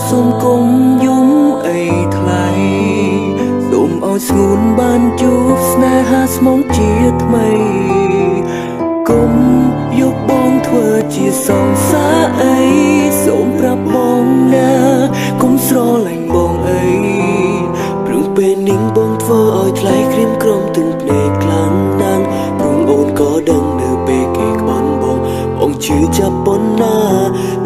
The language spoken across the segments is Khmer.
សូមកុំយំអីថ្លៃសូមឲ្យស្ងួនបានជួបស្នេហាស្មងជាថ្មីកុំយកបងធ្វើជាសង្សារអីសូមប្រាប់បងណាកុំស្រឡាញ់បងអីព្រោះពេលនេះបងធ្វើឲ្យថ្លៃក្រៀមក្រំទាំងភ្នែកខ្លាំងណាស់ព្រោះអូនក៏ដឹងនៅពេលគេក្បន់បងជឿចាប់ប៉ុណ្ណា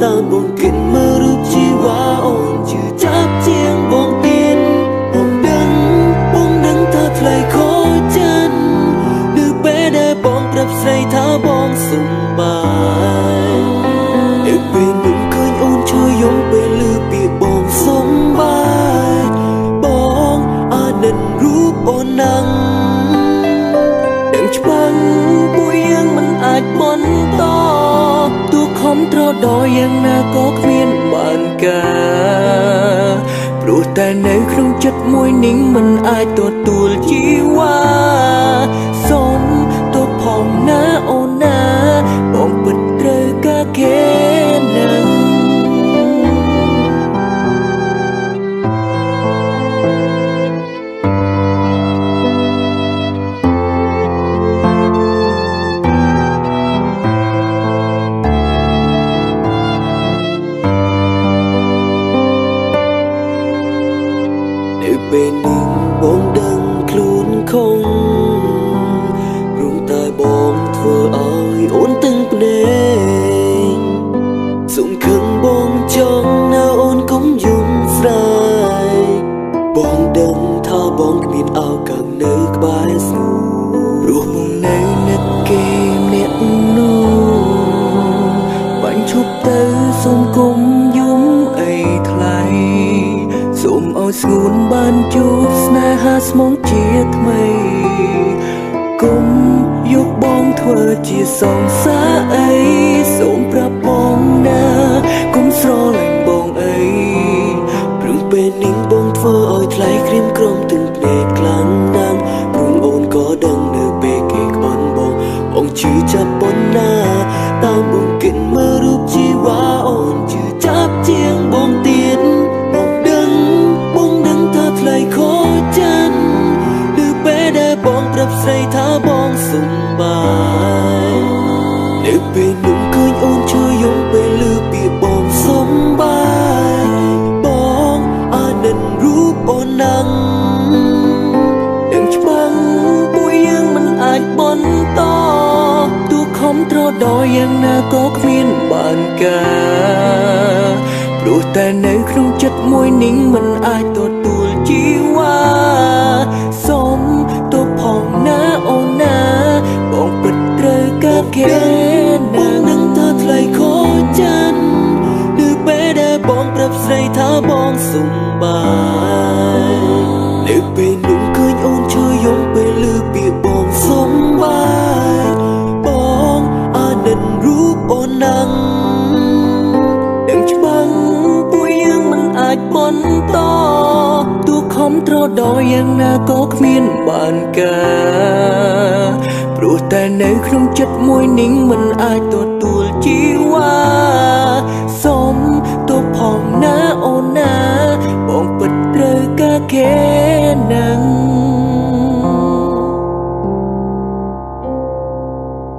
តាមបងគិតមើលរូបជីវ៉ាអូនជឿចាប់ជាងបងទៀតបងដឹងថាថ្លៃខូចចិននៅពេលដែលបងប្រាប់ស្រីថាបងសុំបាយនៅពេលនោះឃើញអូនឈឺយំពេលឮពាក្យបងសុំបាយបងអាណិតរូបអូនណាំងដឹងច្បាស់ពួកយើងមិនអាចបន្តទូខំត្រដោយ៉ាងណាក៏គ្មានបានការព្រោះតែនៅក្នុងចិត្តមួយនេះមិនអាចទទួលជីវ៉ាសូមទោសផងណាអូនណាបងពិតត្រូវការគេណាស់ពេលនេះបងដឹងខ្លួនខំព្រមតែបងធ្វើឲ្យអូនទាំងភ្នែកសុំខឹងបងចង់នៅអូនកុំយំស្រែកបងដឹងថាបងគ្មានឱកាសនៅក្បែរស្នូព្រោះបងនៅនឹកគេម្នាក់នោះបាញ់ឈប់ទៅសុំកុំយំអីថ្លៃសូមឲ្យស្ងួនបានជួបស្នេហាស្មងជាថ្មីកុំយកបងធ្វើជាសង្សារអីសូមប្រាប់បងណាកុំស្រឡាញ់បងអីព្រោះពេលនេះបងធ្វើឲ្យថ្លៃក្រៀមក្រំទាំងភ្នែកខ្លាំងណាស់ព្រោះអូនក៏ដឹងនៅពេលគេក្បន់បងជឿចាប់ប៉ុណ្ណាតាមបងគិតមើលរូបជីវ៉ាអូនជឿចាប់ជាងបងទៀតថ្លៃខូចចិនឬពេលដែលបងប្រាប់ស្រីថាបងសុំបាយនៅពេលនោះឃើញអូនឈឺយំពេលឮពាក្យបងសុំបាយបងអាណិតរូបអូនណាំងដឹងច្បាស់ពួកយើងមិនអាចបន្តទូខំត្រដោយ៉ាងណាក៏គ្មានបានការព្រោះតែនៅក្នុងចិត្តមួយនេះមិនអាចទទួលជីវ៉ាសូមទោសផងណាអូនណាបងពិតត្រូវការគេណាស់នឹងថាថ្លៃខូចចិនឬពេលដែលបងប្រាប់ស្រីថាបងសុំបាយនៅពេលនោះឃើញអូនឈឺយំពេលឮពាក្យបងសុំបាយបងអាណិតរូបអូនណាំងដឹងច្បាស់ពួកយើងមិនអាចបន្តទូខំត្រដោយ៉ាងណាក៏គ្មានបានការព្រោះតែនៅក្នុងចិត្តមួយនេះមិនអាចទទួលជីវ៉ា